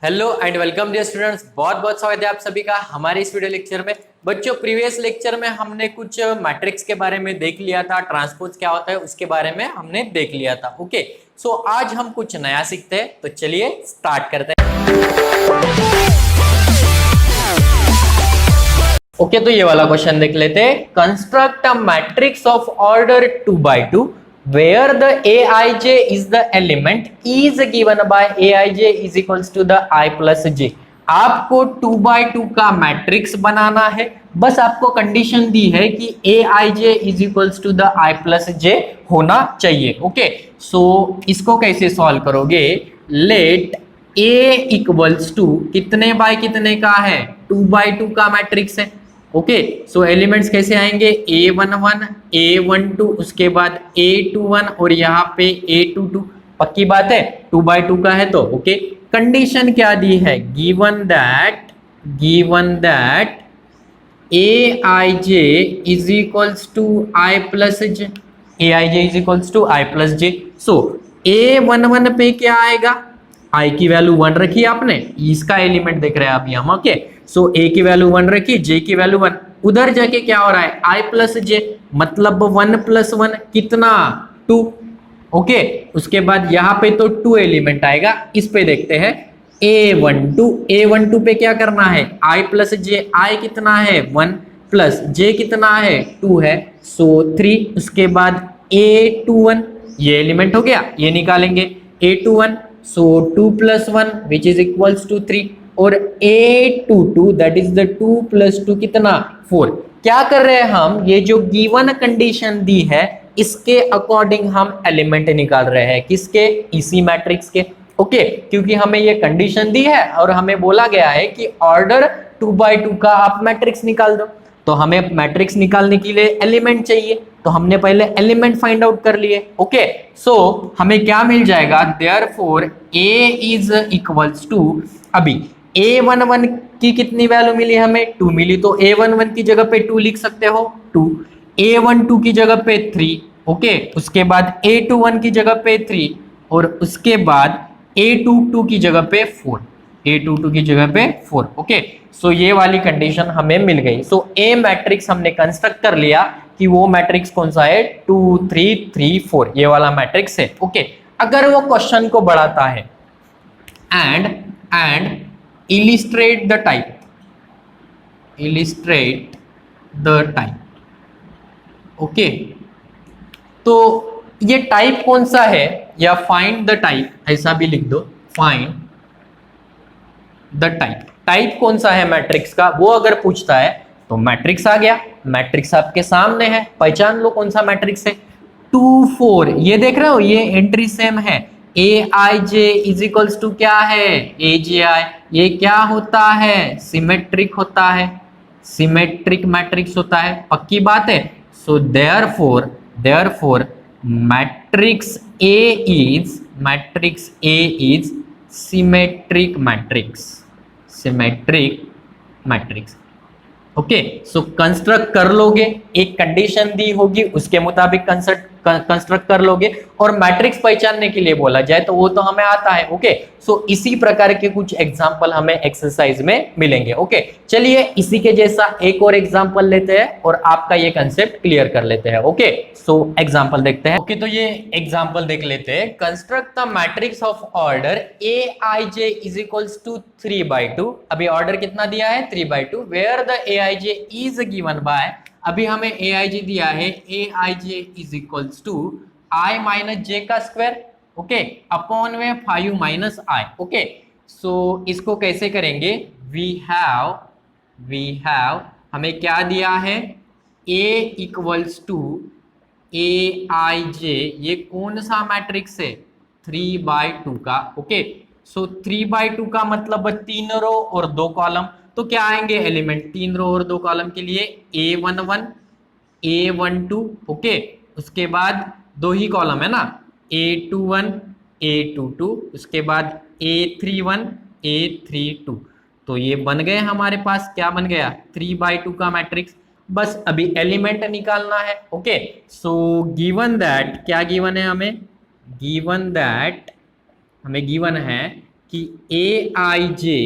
Hello and welcome dear students, बहुत बहुत स्वागत है आप सभी का हमारे इस वीडियो लेक्चर में। बच्चों, प्रीवियस लेक्चर में हमने कुछ मैट्रिक्स के बारे में देख लिया था, ट्रांसपोज क्या होता है उसके बारे में हमने देख लिया था। ओके, सो आज हम कुछ नया सीखते हैं, तो चलिए स्टार्ट करते हैं। ओके, तो ये वाला क्वेश्चन देख लेते हैं। Construct a matrix of order 2 by 2 where the aij is the element is given by aij is equals to the I plus j। आपको 2 by 2 का मैट्रिक्स बनाना है। बस आपको कंडीशन दी है कि aij is equals to the I plus j होना चाहिए। Okay, सो इसको कैसे सॉल्व करोगे? लेट a इक्वल्स टू कितने बाय कितने का है? 2 by 2 का मैट्रिक्स है। ओके, सो एलिमेंट्स कैसे आएंगे? a11 a12 उसके बाद a21 और यहाँ पे a22। पक्की बात है, 2 by 2 का है तो। ओके, कंडीशन क्या दी है? Given that aij is equals to i plus j। aij is equals to i plus j। So a11 पे क्या आएगा? i की वैल्यू 1 रखी आपने, इसका एलिमेंट देख रहे हैं अभी हम। ओके, सो a की वैल्यू 1 रखी, j की वैल्यू 1। उधर जाके क्या हो रहा है? i प्लस j, मतलब 1 प्लस 1 कितना? 2। ओके, उसके बाद यहाँ पे तो 2 एलिमेंट आएगा। इस पे देखते हैं a12 पे क्या करना है? i plus j। i कितना है? 1 प्लस j कितना है? 2 है, सो 3। उसके बाद a21, ये एलिमेंट हो गया, ये निकालेंगे a21। So 2 plus 1 which is equals to 3 और a22 that is the 2 plus 2 कितना? 4। क्या कर रहे हैं हम? ये जो गिवन कंडीशन दी है इसके अकॉर्डिंग हम एलिमेंट निकाल रहे हैं। किसके? इसी मैट्रिक्स के। ओके, क्योंकि हमें ये कंडीशन दी है और हमें बोला गया है कि ऑर्डर 2 by 2 का आप मैट्रिक्स निकाल दो, तो हमें मैट्रिक्स निकालने के लिए एलिमेंट चाहिए, तो हमने पहले एलिमेंट फाइंड आउट कर लिए। ओके, सो हमें क्या मिल जाएगा? Therefore a is equals to, अभी a11 की कितनी वैल्यू मिली हमें? 2 मिली, तो a11 की जगह पे 2 लिख सकते हो, 2। a12 की जगह पे 3। ओके, उसके बाद a21 की जगह पे 3 और उसके बाद a22 की जगह पे 4। a22 की जगह पे 4। ओके, सो ये वाली कंडीशन हमें मिल गई। सो ए मैट्रिक्स हमने कंस्ट्रक्ट कर लिया कि वो मैट्रिक्स कौन सा है? 2 3 3 4, ये वाला मैट्रिक्स है। ओके, अगर वो क्वेश्चन को बढ़ाता है and illustrate the type। Okay, तो ये टाइप कौन सा है, या फाइंड द टाइप, ऐसा भी लिख दो, फाइंड द टाइप। टाइप कौन सा है मैट्रिक्स का, वो अगर पूछता है तो मैट्रिक्स आ गया। मैट्रिक्स आपके सामने है, पहचान लो कौन सा मैट्रिक्स है। 2 4, ये देख रहे हो, ये एंट्री सेम है। aij इज इक्वल्स टू क्या है? aji। ये क्या होता है? सिमेट्रिक होता है, सिमेट्रिक मैट्रिक्स होता है। पक्की बात है। So therefore matrix A is symmetric matrix. Okay, so construct कर लोगे, एक कंडीशन दी होगी उसके मुताबिक कंस्ट्रक्ट कर लोगे, और मैट्रिक्स पहचानने के लिए बोला जाए तो वो तो हमें आता है। ओके, सो इसी प्रकार के कुछ एग्जांपल हमें एक्सरसाइज में मिलेंगे। ओके, चलिए इसी के जैसा एक और एग्जांपल लेते हैं और आपका ये कंसेप्ट क्लियर कर लेते हैं। ओके, सो एग्जांपल देखते हैं। ओके, तो ये एग्जांपल देख लेते हैं। Construct the matrix of order aij is equals to 3 by 2। अभी ऑर्डर कितना दिया है? 3 by 2, where the aij is given by, अभी हमें aij दिया है, aij is equals to i minus j का स्क्वायर, ओके, अपॉन में 5 माइनस i। ओके, सो इसको कैसे करेंगे? वी हैव हमें क्या दिया है? a इक्वल्स टू aij, ये कौन सा मैट्रिक्स है? 3 by 2 का। ओके, सो 3 by 2 का मतलब 3 रो और 2 कॉलम, तो क्या आएंगे एलिमेंट? 3 रो और 2 कॉलम के लिए a11 a12। ओके, उसके बाद 2 ही कॉलम है ना, a21 a22, उसके बाद a31 a32। तो ये बन गए हमारे पास, क्या बन गया? 3 by 2 का मैट्रिक्स। बस अभी एलिमेंट निकालना है। ओके, सो गिवन दैट, क्या गिवन है हमें? गिवन है कि a I J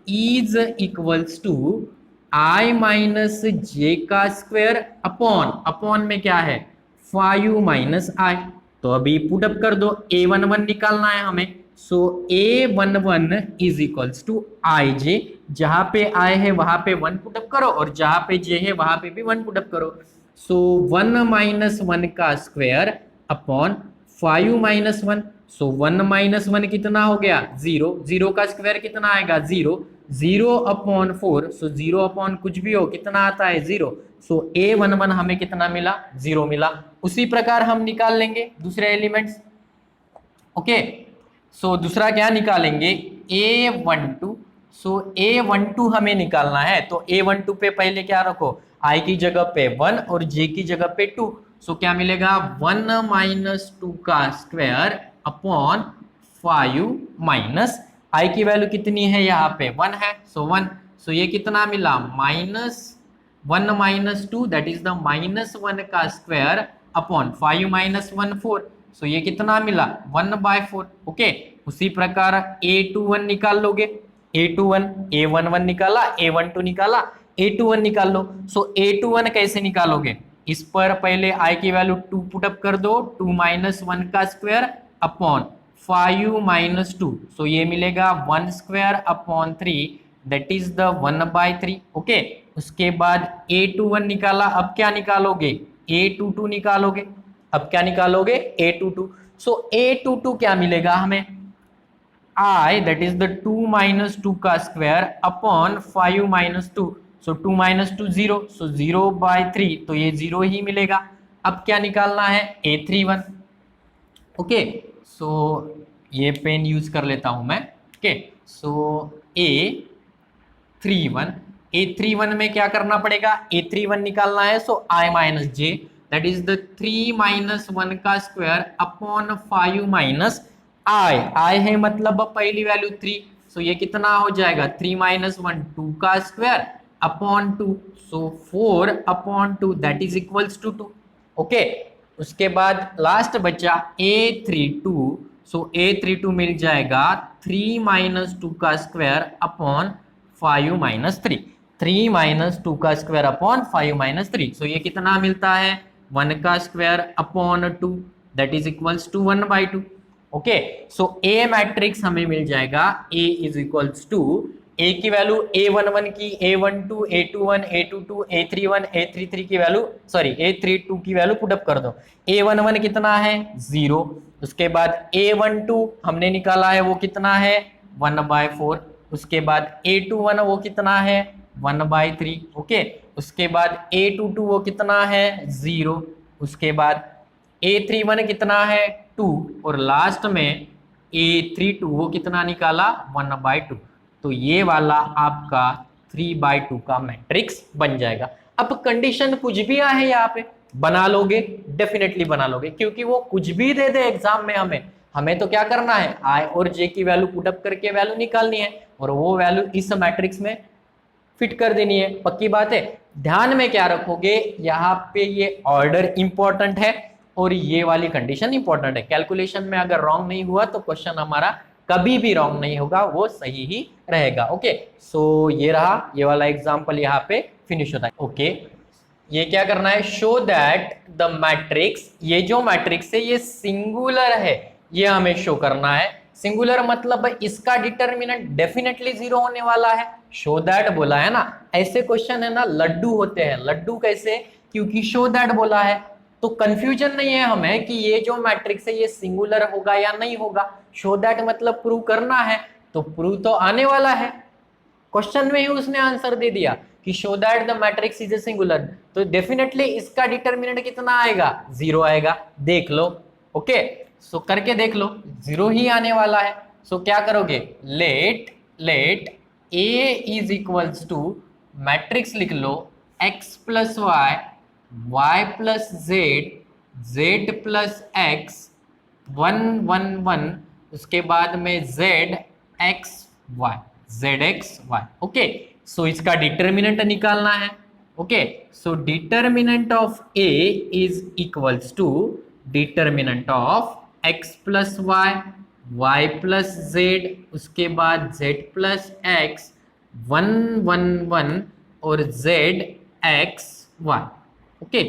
is equals to i minus j का स्क्वायर अपॉन, अपॉन में क्या है 5 माइनस आई। तो अभी पुट अप कर दो, a11 निकालना है हमें। सो a11 इज इक्वल्स टू आई जे, जहां पे आई है वहां पे 1 पुट अप करो और जहां पे जे है वहां पे भी 1 पुट अप करो। सो 1 माइनस 1 का स्क्वायर अपॉन 5 माइनस 1। सो 1 माइनस 1 कितना हो गया 0, 0 का स्क्वायर कितना आएगा 0, 0 अपॉन 4। सो 0 अपॉन कुछ भी हो कितना आता है 0। सो a11 हमें कितना मिला 0 मिला। उसी प्रकार हम निकाल लेंगे दूसरे एलिमेंट्स। ओके, सो दूसरा क्या निकालेंगे a12। सो a12 हमें निकालना है, तो a12 पे पहले क्या रखो i की जगह पे 1 और j की जगह पे 2। सो क्या मिलेगा 1 माइनस 2 का स्क्वायर अपॉन 5 माइनस i की वैल्यू कितनी है यहाँ पे 1 है, सो 1। सो ये कितना मिला minus 1 minus 2 that is the minus 1 का स्क्वायर अपॉन 5 माइनस 1 4। सो ये कितना मिला 1/4। ओके, उसी प्रकार a21 निकाल लोगे, a21 a11 निकाला, a12 निकाला, a21 निकाल लो। सो a21 कैसे निकालोगे, इस पर पहले i की वैल्यू 2 पुट अप कर दो, 2 माइनस 1 का स्क्वायर अपॉन 5 माइनस 2। सो ये मिलेगा 1 square upon 3 that is the 1/3। Okay, उसके बाद a21 निकाला, अब क्या निकालोगे a22 निकालोगे। अब क्या निकालोगे a22। सो a22 क्या मिलेगा हमें i that is the 2 minus 2 का स्क्वायर अपॉन 5 माइनस 2। सो 2 माइनस 2 0, सो 0/3, तो ये 0 ही मिलेगा। अब क्या निकालना है a31। ओके, सो ये पेन यूज कर लेता हूं मैं। ओके, सो a31 में क्या करना पड़ेगा a31 निकालना है। सो i minus J that is the 3 minus 1 का स्क्वायर अपॉन 5 माइनस आई है मतलब पहली वैल्यू 3। सो ये कितना हो जाएगा 3 माइनस 1 2 का square upon 2। So 4 upon 2 that is equals to 2। Okay, उसके बाद लास्ट बचा a32। सो a32 मिल जाएगा 3 माइनस 2 का स्क्वायर अपॉन 5 माइनस 3, 3 माइनस 2 का स्क्वायर अपॉन 5 माइनस 3। सो ये कितना मिलता है 1 का square upon 2 that is equals to 1/2। Okay, so a matrix हमें मिल जाएगा a is equals to A की वैल्यू a11 की a12 a21 a22 a31 a33 की वैल्यू सॉरी a32 की वैल्यू पुट अप कर दो। a11 कितना है 0, उसके बाद a12 हमने निकाला है वो कितना है 1/4, उसके बाद a21 वो कितना है 1/3। ओके, उसके बाद a22 वो कितना है 0, उसके बाद a31 कितना है 2 और लास्ट में a32 वो कितना निकाला 1/2। तो ये वाला आपका 3/2 का मैट्रिक्स बन जाएगा। अब कंडीशन कुछ भी आए यहाँ पे बना लोगे, डेफिनेटली बना लोगे, क्योंकि वो कुछ भी दे दे एग्जाम में हमें तो क्या करना है आई और जे की वैल्यू पुटअप करके वैल्यू निकालनी है और वो वैल्यू इस मैट्रिक्स में फिट कर देनी है। पक्की बात है। ध्यान में क्या रखोगे यहाँ पे ये ऑर्डर इंपॉर्टेंट है और ये वाली कंडीशन इंपॉर्टेंट है। कैलकुलेशन में अगर रॉन्ग नहीं हुआ तो क्वेश्चन हमारा कभी भी रॉन्ग नहीं होगा, वो सही ही रहेगा। ओके, सो ये रहा, ये वाला एग्जांपल यहाँ पे फिनिश होता है। ओके, ये क्या करना है शो दैट द मैट्रिक्स, ये जो मैट्रिक्स है ये सिंगुलर है, ये हमें शो करना है। सिंगुलर मतलब इसका डिटर्मिनेंट डेफिनेटली 0 होने वाला है। शो दैट बोला है ना, ऐसे क्वेश्चन है ना लड्डू होते हैं। लड्डू कैसे, क्योंकि शो दैट बोला है तो कंफ्यूजन नहीं है हमें कि ये जो मैट्रिक्स है ये सिंगुलर होगा या नहीं होगा। शो दैट मतलब प्रूव करना है, तो प्रूव तो आने वाला है। क्वेश्चन में ही उसने आंसर दे दिया कि show that the matrix is a singular, तो डेफिनेटली इसका डिटर्मिनेंट कितना आएगा 0 आएगा। देख लो। ओके, सो करके देख लो 0 ही आने वाला है। सो क्या करोगे let A is equals to matrix लिख लो x plus y, y plus z, z plus x, 1 1 1, उसके बाद में z x y, z x y। Okay, so इसका डिटर्मिनेंट निकालना है। Okay, so determinant of a is equals to determinant of x plus y, y plus z, उसके बाद z plus x, 1 1 1 और z x Y. Okay,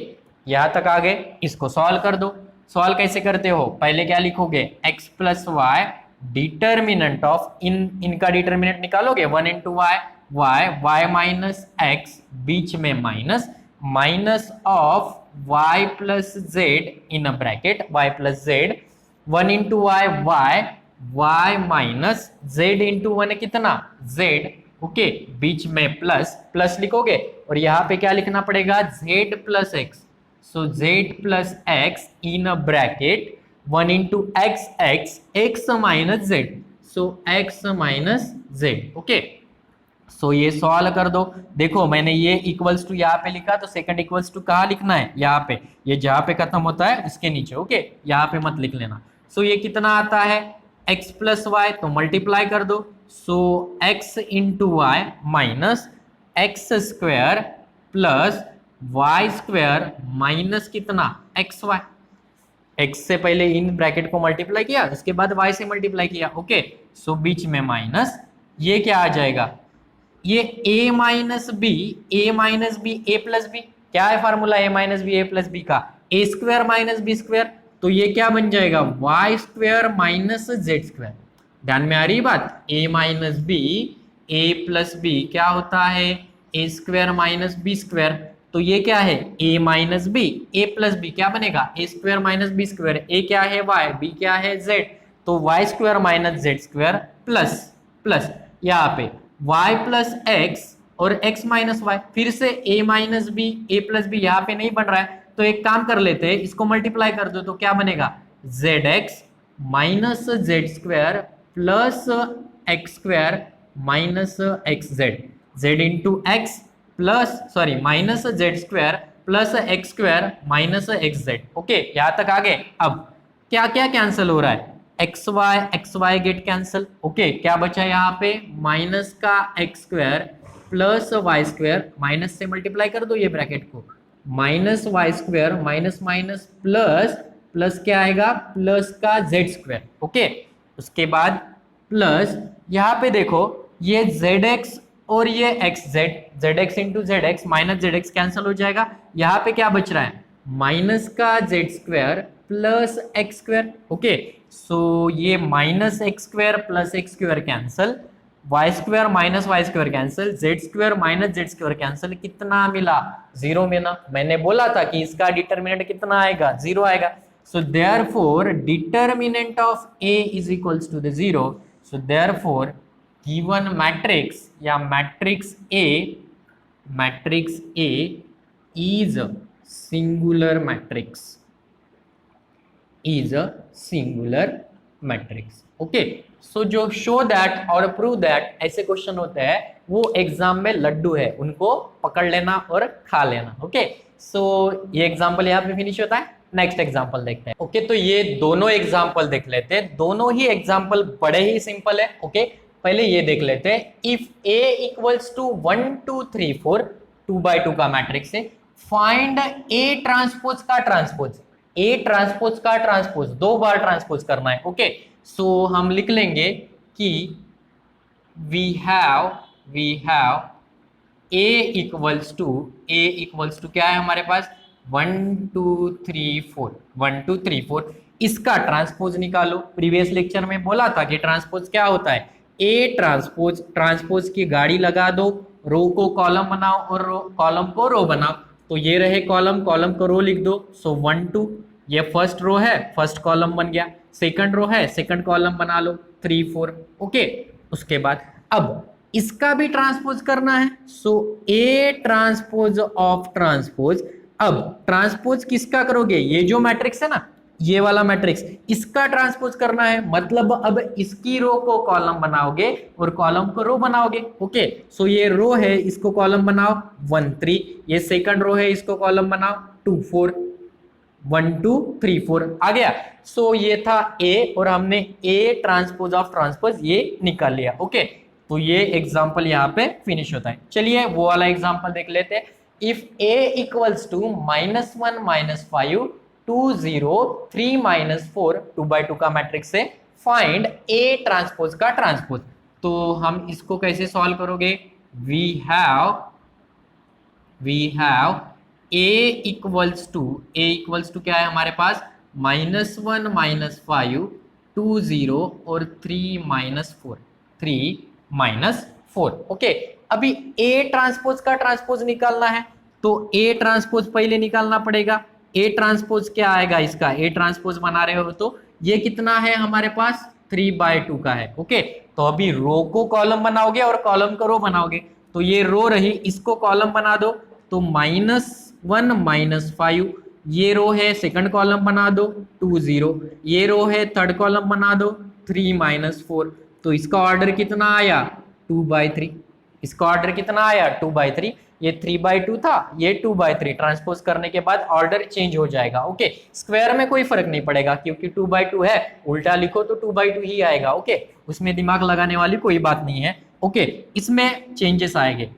यहां तक आ गए। इसको सॉल्व कर दो। सॉल्व कैसे करते हो, पहले क्या लिखोगे, x plus y determinant of, इनका डिटर्मिनेंट निकालोगे, 1 into y, y minus x, बीच में minus, minus of y plus z in a bracket, y plus z, 1 into y y minus z into one कितना, जेड। ओके, बीच में plus, plus लिखोगे और यहां पे क्या लिखना पड़ेगा, z plus x. So z plus x in a bracket 1 into x x, x minus z, so x minus z. Okay, so ये सॉल्व कर दो। देखो मैंने ये इक्वल्स टू यहाँ पे लिखा, तो सेकंड इक्वल्स टू कहाँ लिखना है, यहाँ पे, ये जहां पे खत्म होता है उसके नीचे। ओके, यहाँ पे मत लिख लेना। सो ये कितना आता है, x प्लस वाई, तो मल्टीप्लाई कर दो। So x into y minus x square plus y square minus कितना, एक्स वाई। x से पहले इन ब्रैकेट को मल्टीप्लाई किया, उसके बाद y से मल्टीप्लाई किया। ओके, सो बीच में माइनस, ये क्या आ जाएगा, ये a minus b, a plus b, क्या है formula a minus b a plus b का, a square minus b square. तो ये क्या बन जाएगा, y square minus Z square. ध्यान में आ रही बात, a minus b a plus b क्या होता है, a square minus b square. तो ये क्या है, a minus b a plus b क्या बनेगा, a square minus b square, ए क्या है y, b क्या है z, तो y square minus Z square plus plus यहाँ पे y प्लस एक्स और x माइनस वाई, फिर से a minus b a plus b, यहाँ पे नहीं बन रहा है तो एक काम कर लेते हैं, इसको मल्टीप्लाई कर दो तो क्या बनेगा, Z x minus Z square plus X square minus x Z, Z into x plus sorry minus Z square plus X square minus x Z. Okay, यहां तक आ गए। अब क्या क्या कैंसिल हो रहा है, x y get cancel. Okay, क्या बचा यहाँ पे, माइनस का x square plus y square, minus से मल्टीप्लाई कर दो ये ब्रैकेट को, minus Y square minus minus plus, plus क्या आएगा, प्लस का जेड स्क्वायर। ओके, उसके बाद प्लस यहाँ पे देखो ये जेड एक्स और ये x Z, Z x into Z x minus Z x cancel हो जाएगा। यहाँ पे क्या बच रहा है, माइनस का Z square plus X square. Okay, so ये minus x square plus X square cancel, Y square minus Y square cancel, Z square minus Z square cancel, कितना मिला, जीरो मिला। मैंने बोला था कि इसका डिटर्मिनेंट कितना आएगा, जीरो आएगा। So therefore determinant of A is equals to the zero. So therefore given matrix या matrix A is singular matrix, is a singular matrix. Okay, so जो शो दैट और प्रूव दैट ऐसे question होते हैं वो exam में लड्डू है, उनको पकड़ लेना और खा लेना। ओके, सो ये एग्जाम्पल यहाँ पे फिनिश होता है। नेक्स्ट एग्जाम्पल देखते हैं। ओके, तो ये दोनों एग्जाम्पल देख लेते हैं, दोनों ही एग्जाम्पल बड़े ही सिंपल है। ओके, पहले ये देख लेते हैं, if A equals to 1 2 3 4, 2x2 का मैट्रिक्स है, फाइंड A ट्रांसपोज का ट्रांसपोज, A ट्रांसपोज का ट्रांसपोज, दो बार ट्रांसपोज करना है। ओके, सो हम लिख लेंगे कि we have A equals to क्या है हमारे पास, 1 2 3 4, 1 2 3 4, इसका ट्रांसपोज निकालो। प्रीवियस लेक्चर में बोला था कि ट्रांसपोज क्या होता है, ए ट्रांसपोज की गाड़ी लगा दो, रो को कॉलम बनाओ और कॉलम को रो बनाओ। तो ये रहे कॉलम, कॉलम को रो लिख दो। सो 1 2, ये फर्स्ट रो है, फर्स्ट कॉलम बन गया, सेकंड रो है, सेकंड कॉलम बना लो, 3 4। ओके, उसके बाद अब इसका भी ट्रांसपोज करना है। सो ए ट्रांसपोज ऑफ ट्रांसपोज, अब ट्रांसपोज किसका करोगे, ये जो मैट्रिक्स है ना, ये वाला मैट्रिक्स, इसका ट्रांसपोज करना है, मतलब अब इसकी रो को कॉलम बनाओगे और कॉलम को रो बनाओगे। ओके, सो ये रो है, इसको कॉलम बनाओ 1 3, ये सेकंड रो है, इसको कॉलम बनाओ 2 4, 1 2 3 4 आ गया। सो ये था ए और हमने ए ट्रांसपोज ऑफ ट्रांसपोज ये निकाल लिया। ओके, तो ये एग्जांपल यहाँ पे फिनिश होता है। चलिए वो वाला एग्जांपल देख लेते हैं। If A equals to -1 -5 2 0 3 -4, 2x2 का मैट्रिक्स है, फाइंड ए ट्रांसपोज का ट्रांसपोज। तो हम इसको कैसे सॉल्व करोगे? We have A equals to क्या है हमारे पास? -1 -5 2 0 और 3 -4 ओके। अभी ए ट्रांसपोज का ट्रांसपोज निकालना है, तो ए ट्रांसपोज पहले निकालना पड़ेगा। ए ट्रांसपोज क्या आएगा इसका? ए ट्रांसपोज बना रहे हो तो ये कितना है हमारे पास? 3/2 का है। ओके, तो अभी रो को कॉलम बनाओगे और कॉलम को रो बनाओगे। तो ये रो रही, इसको कॉलम बना दो, तो -1 -5 ये रो है, सेकंड कॉलम बना दो 2 0, ये रो है, थर्ड कॉलम बना दो 3 -4। तो इसका ऑर्डर कितना आया? 2/3। इसका ऑर्डर कितना आया? 2/3। ये 3/2 था, ये 2/3। ट्रांसपोज करने के बाद ऑर्डर चेंज हो जाएगा। ओके, स्क्वायर में कोई फर्क नहीं पड़ेगा क्योंकि 2/2 है, उल्टा लिखो तो 2/2 ही आएगा। ओके, उसमें दिमाग लगाने वाली कोई बात नहीं है। ओके, इसमें चेंजेस आएंगे।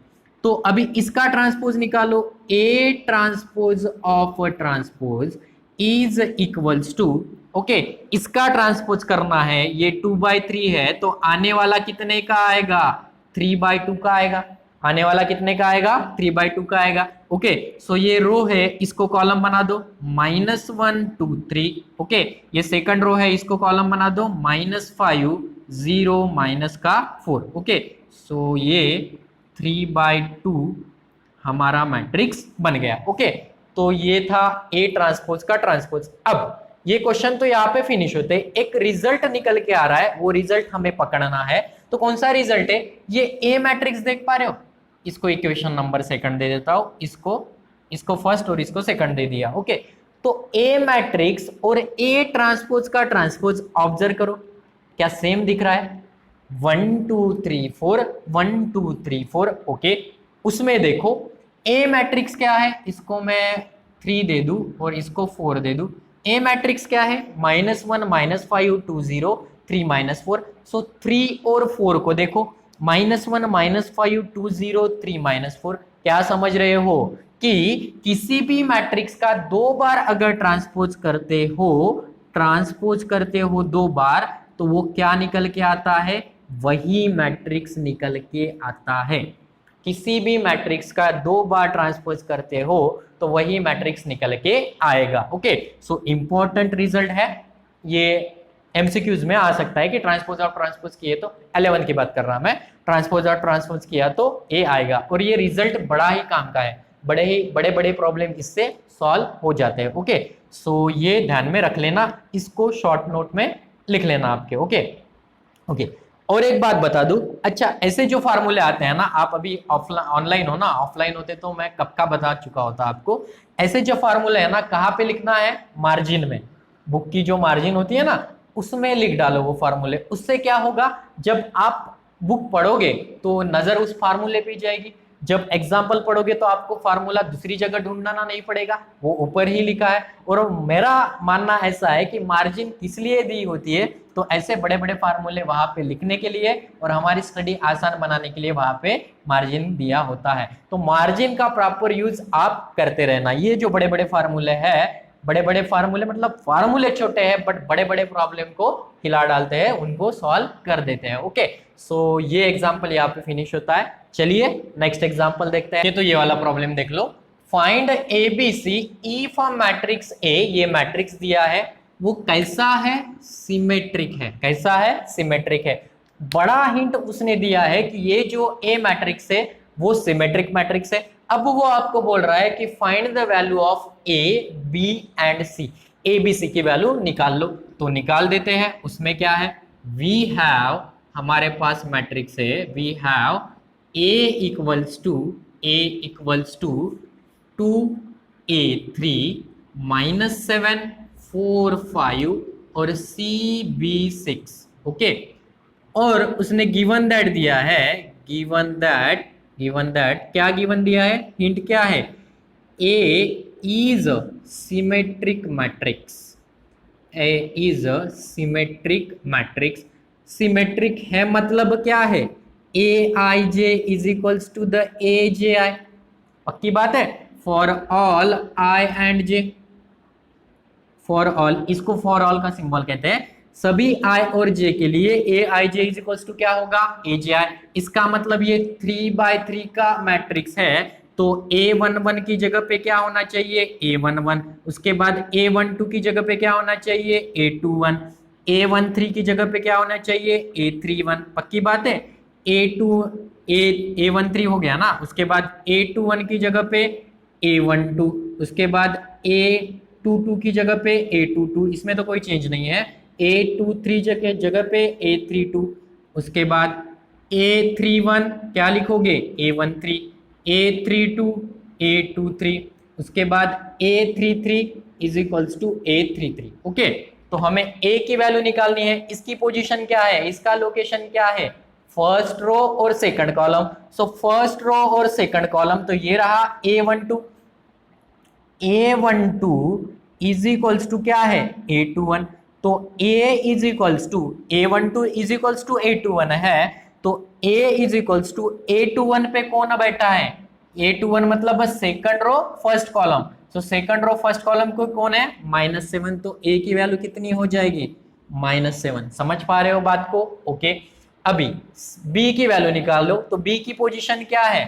तो अभी इसका ट्रांसपोज निकालो। A transpose of transpose is equals to, okay, इसका ट्रांसपोज करना है, ये 2/3 है, तो आने वाला कितने का आएगा? 3/2 का आएगा। आने वाला कितने का आएगा? 3/2 का आएगा। ओके, सो ये रो है, इसको कॉलम बना दो -1 2 3। ओके, ये सेकंड रो है, इसको कॉलम बना दो -5 0 -4। ओके, सो ये 3/2 हमारा मैट्रिक्स बन गया। ओके, तो ये था ए ट्रांसपोज का ट्रांसपोज। अब ये क्वेश्चन तो यहाँ पे फिनिश होते, एक रिजल्ट निकल के आ रहा है, वो रिजल्ट हमें पकड़ना है। तो कौन सा रिजल्ट है? ये ए मैट्रिक्स देख पा रहे हो, इसको इक्वेशन नंबर सेकंड दे देता हूं, इसको फर्स्ट और इसको सेकंड दे दिया। ओके, तो ए मैट्रिक्स और ए ट्रांसपोज का ट्रांसपोज ऑब्जर्व करो, क्या सेम दिख रहा है? 1 2 3 4 1 2 3 4। ओके, उसमें देखो ए मैट्रिक्स क्या है, इसको मैं 3 दे दूं और इसको 4 दे दूं। ए मैट्रिक्स क्या है? -1 -5 2 0 3 -4। सो 3 और 4 को देखो, -1 -5 2 0 3 -4। क्या समझ रहे हो कि किसी भी मैट्रिक्स का 2 बार अगर ट्रांसपोज करते हो 2 बार, तो वो क्या निकल के आता है? वही मैट्रिक्स निकल के आता है। किसी भी मैट्रिक्स का 2 बार ट्रांसपोज करते हो तो वही मैट्रिक्स निकल के आएगा। ओके, सो इंपॉर्टेंट रिजल्ट है ये, एमसीक्यूज में आ सकता है कि ट्रांसपोज और ट्रांसपोज किए तो 11 की बात कर रहा मैं, ट्रांसपोज और ट्रांसपोज किया तो ए आएगा। और ये रिजल्ट बड़ा ही काम का है, बड़े बड़े इससे सॉल्व हो जाते हैं। ओके, सो ये ध्यान में रख लेना, इसको शॉर्ट नोट में लिख लेना आपके। ओके, और एक बात बता दूं, अच्छा ऐसे जो फार्मूले आते हैं ना, आप अभी ऑनलाइन हो ना, ऑफलाइन होते तो मैं कब का बता चुका होता आपको। ऐसे जो फार्मूले है ना, कहाँ पे लिखना है? मार्जिन में, बुक की जो मार्जिन होती है ना, उसमें लिख डालो वो फार्मूले। उससे क्या होगा, जब आप बुक पढ़ोगे तो नजर उस फार्मूले पे जाएगी, जब एग्जाम्पल पढ़ोगे तो आपको फार्मूला दूसरी जगह ढूंढना नहीं पड़ेगा, वो ऊपर ही लिखा है। और मेरा मानना ऐसा है कि मार्जिन किस लिए दी होती है, तो ऐसे बड़े बड़े फार्मूले वहां पे लिखने के लिए और हमारी स्टडी आसान बनाने के लिए वहां पे मार्जिन दिया होता है। तो मार्जिन का प्रॉपर यूज आप करते रहना। ये जो बड़े बड़े फार्मूले है, बड़े बड़े फार्मूले मतलब फार्मूले छोटे हैं बट बड़े बड़े प्रॉब्लम को हिला डालते हैं, उनको सॉल्व कर देते हैं। ओके, सो ये एग्जाम्पल यहाँ पे फिनिश होता है। चलिए नेक्स्ट एग्जाम्पल देखते हैं। तो ये वाला प्रॉब्लम देख लो, find ABC if matrix A, ये मैट्रिक्स दिया है, वो कैसा है? सिमेट्रिक है। कैसा है? सिमेट्रिक है। बड़ा हिंट उसने दिया है कि ये जो ए मैट्रिक्स है वो सिमेट्रिक मैट्रिक्स है। अब वो आपको बोल रहा है कि find the value of A B and C, A B C की वैल्यू निकाल लो। तो निकाल देते हैं। उसमें क्या है? वी हैव, हमारे पास मैट्रिक्स है, we have A equals to 2a3 -7 4 5 और CB6। ओके, और उसने गिवन दैट दिया है, गिवन दैट क्या गिवन दिया है? हिंट क्या है? A is symmetric matrix, A is symmetric matrix. Symmetric है मतलब क्या है? Aij is equals to the Aj। पक्की बात है? For all I and J, for all, इसको फॉर ऑल का सिंबल कहते हैं। सभी i और j के लिए A I J is equals to क्या होगा, ए जे आई। इसका मतलब ये 3/3 का मैट्रिक्स है, तो A11 की जगह पे क्या होना चाहिए, A11। उसके बाद A12 की जगह पे क्या होना चाहिए, A21। A13 की जगह पे क्या होना चाहिए, A31। पक्की बात है। A13 हो गया ना। उसके बाद A21 की जगह पे A12, उसके बाद A22 की जगह पे A22, इसमें तो कोई चेंज नहीं है। A23 जगह पे A32, उसके बाद A31 क्या लिखोगे, A13, A32 A23, उसके बाद A33 is equals to A33। Okay, तो हमें A की वैल्यू निकालनी है। इसकी पोजीशन क्या है, इसका लोकेशन क्या है, फर्स्ट रो और second column. So first row और सेकंड कॉलम तो ये रहा A12, A12 is equals to क्या है, A21। तो A is equals to A12 is equals to A21 है, तो A is equals to A21 पे कौन बैठा है, A21 मतलब बस सेकंड रो फर्स्ट कॉलम। तो सेकंड रो फर्स्ट कॉलम को कौन है, -7, तो A की वैल्यू कितनी हो जाएगी, -7। समझ पा रहे हो बात को। ओके, अभी B की वैल्यू निकाल लो। तो B की पोजीशन क्या है,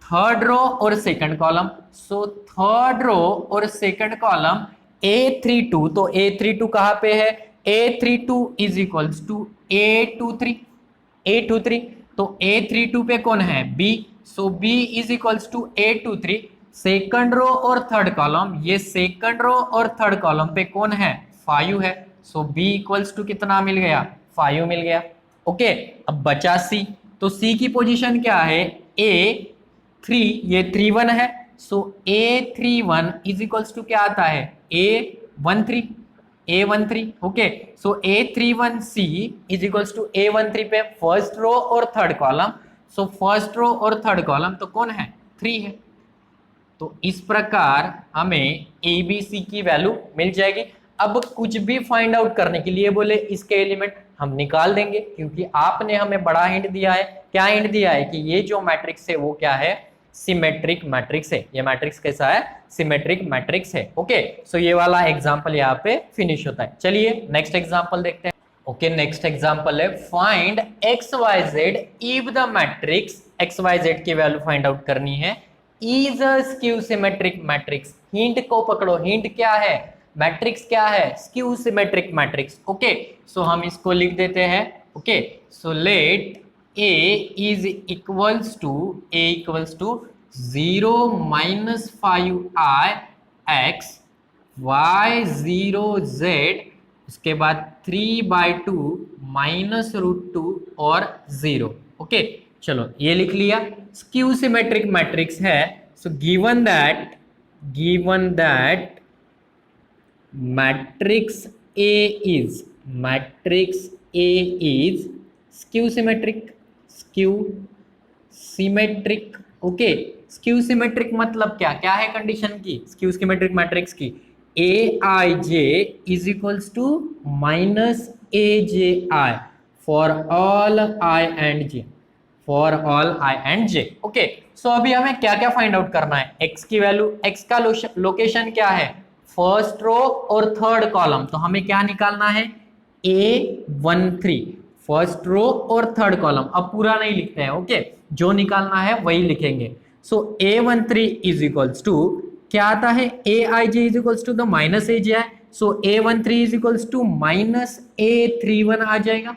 थर्ड रो और second column. So third row और सेकंड कॉलम A32, तो A32 कहां पे है, A32 is equals to A23। तो A32 पे कौन है, B। So B is equals to A23। Second row और थर्ड कॉलम, ये सेकंड रो और थर्ड कॉलम पे कौन है, 5 है। सो B इक्वल्स टू कितना मिल गया, 5 मिल गया। ओके, अब बचा C। तो C की पोजीशन क्या है, A3, ये 31 है। सो A31 इज इक्वल्स टू क्या आता है, A13। Okay, so A31C is equals to A13 पे फर्स्ट रो और third column. So first row और थर्ड कॉलम तो कौन है, 3 है। तो इस प्रकार हमें ABC की वैल्यू मिल जाएगी। अब कुछ भी फाइंड आउट करने के लिए बोले इसके एलिमेंट हम निकाल देंगे, क्योंकि आपने हमें बड़ा हिंट दिया है। क्या हिंट दिया है कि ये जो मैट्रिक्स है वो क्या है, सिमेट्रिक मैट्रिक्स है। ये मैट्रिक्स कैसा है, सिमेट्रिक मैट्रिक्स है। ओके, सो ये वाला एग्जांपल यहाँ पे फिनिश होता है। चलिए नेक्स्ट एग्जांपल देखते हैं। ओके, नेक्स्ट एग्जांपल है find XYZ if the matrix, XYZ की वैल्यू फाइंड आउट करनी है, is a skew symmetric matrix. Hint को पकड़ो, हिंट क्या है, मैट्रिक्स क्या है, skew symmetric matrix. Okay, so हम इसको लिख देते हैं। Okay, so let A is equals to 0 - 5i x y 0 z, उसके बाद 3/2 -√2 और 0। ओके, चलो ये लिख लिया। स्क्यू सिमेट्रिक मैट्रिक्स है। So given that matrix A is skew symmetric. Okay, skew symmetric मतलब क्या क्या है कंडीशन की स्क्यू सिमेट्रिक मैट्रिक्स की, Aij is equals to -AJI for all I and J। Okay, so अभी हमें क्या क्या फाइंड आउट करना है, x की वैल्यू, x का लोकेशन क्या है, फर्स्ट रो और थर्ड कॉलम। तो हमें क्या निकालना है, A13, फर्स्ट रो और थर्ड कॉलम। अब पूरा नहीं लिखते हैं, ओके, जो निकालना है वही लिखेंगे। सो A13 इज इक्वल्स टू क्या आता है, Aij is equals to the -AJI। So A13 is equals to -A31 आ जाएगा।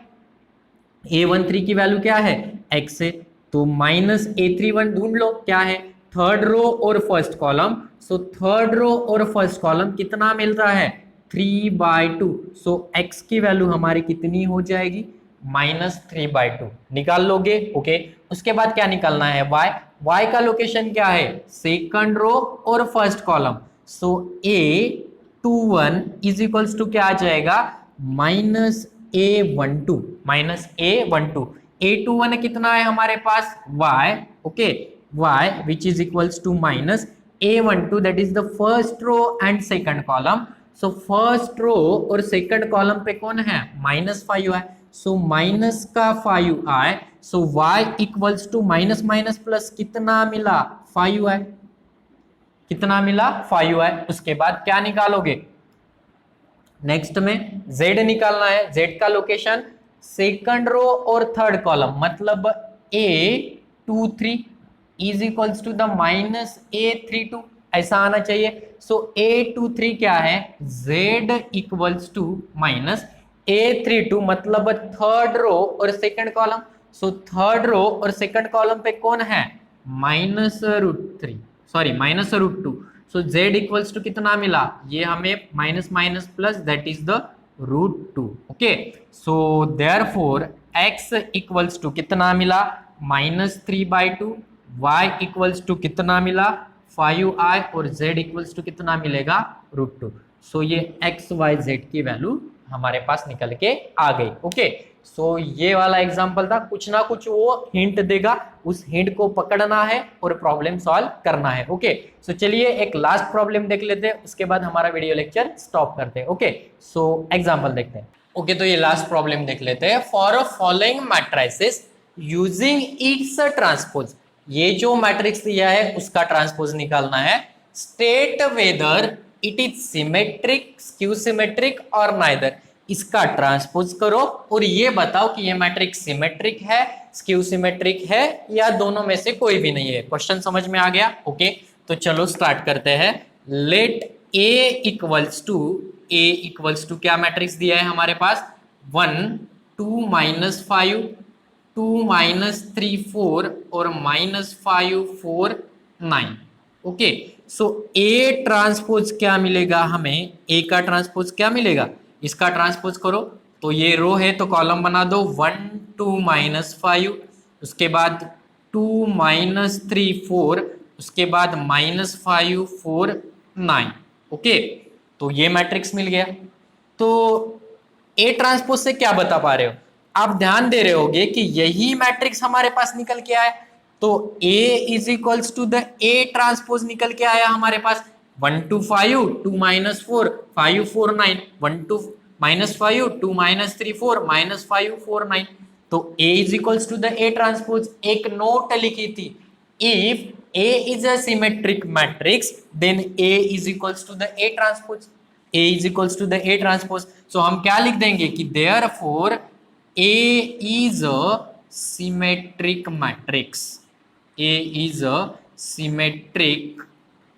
A13 की वैल्यू क्या है, x है, तो -A31 ढूंढ लो क्या है, थर्ड रो और first column. So third row और फर्स्ट कॉलम कितना मिल रहा है, 3/2। सो x की वैल्यू हमारी कितनी हो जाएगी, -3/2 निकाल लोगे। ओके, उसके बाद क्या निकालना है, y का लोकेशन क्या है, सेकंड रो और first column. So A21 is equals to क्या आ जाएगा, -A12। A21 कितना है हमारे पास, y। Okay, y which is equals to -A12, that is the first row and second column. So first row और सेकंड कॉलम पे कौन है, -5 है। सो माइनस का 5 आए। So y equals to minus minus plus कितना मिला, 5 है। कितना मिला, 5 है। उसके बाद क्या निकालोगे, नेक्स्ट में z निकालना है, z का लोकेशन सेकंड रो और थर्ड कॉलम, मतलब A23 is equals to the -A32, ऐसा आना चाहिए। सो A23 क्या है, z इक्वल्स टू -A32, मतलब थर्ड रो और second column. So third row और सेकंड कॉलम पे कौन है, -√3, sorry -√2। So z equals to कितना मिला, ये हमें minus minus plus, that is the √2। Okay, so therefore x equals to कितना मिला, -3/2, y इक्वल्स टू कितना मिला 5i, और z इक्वल्स टू कितना मिलेगा √2। सो ये x y z की वैल्यू हमारे पास निकल के आ गई। ओके, सो ये वाला एग्जांपल था, कुछ ना कुछ वो हिंट देगा, उस हिंट को पकड़ना है और प्रॉब्लम सॉल्व करना है। ओके, सो चलिए एक लास्ट प्रॉब्लम देख लेते हैं, उसके बाद हमारा वीडियो लेक्चर स्टॉप करते हैं। ओके, सो एग्जांपल देखते हैं। ओके, तो ये लास्ट प्रॉब्लम देख लेते हैं। For a following matrices using its transpose, ये जो मैट्रिक्स दिया है उसका ट्रांसपोज निकालना है। State whether it is symmetric, skew symmetric और नाइदर, इसका ट्रांसपोज करो और ये बताओ कि ये मैट्रिक्स सिमेट्रिक है, स्क्यू सिमेट्रिक है, या दोनों में से कोई भी नहीं है। क्वेश्चन समझ में आ गया? ओके, तो चलो स्टार्ट करते हैं। लेट ए इक्वल्स टू क्या मैट्रिक्स दिया है हमारे पास, 1 2 -5 2 -3 4 और -5 4 9। ओके, सो ए ट्रांसपोज क्या मिलेगा हमें, ए का ट्रांसपोज क्या मिलेगा, इसका ट्रांसपोज करो तो ये रो है तो कॉलम बना दो 1 2 -5, उसके बाद 2 -3 4, उसके बाद -5 4 9। ओके, तो ये मैट्रिक्स मिल गया। तो ए ट्रांसपोज से क्या बता पा रहे हो, आप ध्यान दे रहे होगे कि यही मैट्रिक्स हमारे पास निकल के आया, तो A is equals to the A transpose निकल के आया हमारे पास। 1 2 5 2 -4 5 4 9, 1 2 -5 2 -3 4 -5 4 9, तो A is equals to the A transpose. एक नोट लिखी थी, if A is a symmetric matrix then A is equals to the A transpose, A is equals to the A transpose। so हम क्या लिख देंगे कि therefore A is a symmetric matrix, A is a symmetric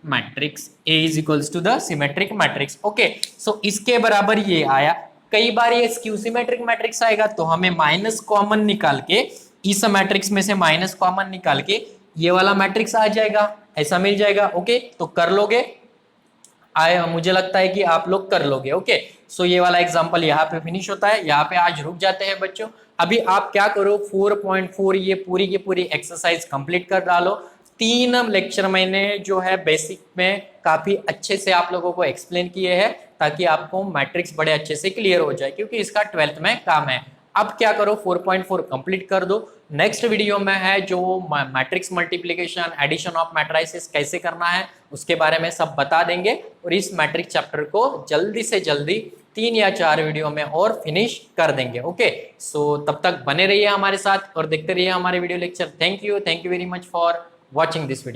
matrix, A is equals to the symmetric matrix। Okay, so इसके बराबर ये आया। कई बार ये स्क्यू सिमेट्रिक मैट्रिक्स आएगा तो हमें माइनस कॉमन निकाल के, इस मैट्रिक्स में से माइनस कॉमन निकाल के ये वाला मैट्रिक्स आ जाएगा, ऐसा मिल जाएगा। ओके, तो कर लोगे, मुझे लगता है कि आप लोग कर लोगे। ओके, सो ये वाला एग्जांपल यहाँ पे फिनिश होता है, यहाँ पे आज रुक जाते हैं बच्चों। अभी आप क्या करो, 4.4 ये पूरी की पूरी एक्सरसाइज कंप्लीट कर डालो। 3 लेक्चर मैंने जो है बेसिक में काफी अच्छे से आप लोगों को एक्सप्लेन किए हैं, ताकि आपको मैट्रिक्स बड़े अच्छे से क्लियर हो जाए, क्योंकि इसका 12th में काम है। अब क्या करो, 4.4 कंप्लीट कर दो। नेक्स्ट वीडियो में है जो matrix multiplication, addition of matrices कैसे करना है उसके बारे में सब बता देंगे, और इस मैट्रिक्स चैप्टर को जल्दी से जल्दी 3 या 4 वीडियो में और फिनिश कर देंगे। ओके, सो तब तक बने रहिए हमारे साथ और देखते रहिए हमारे video lecture. Thank you very much for watching this video.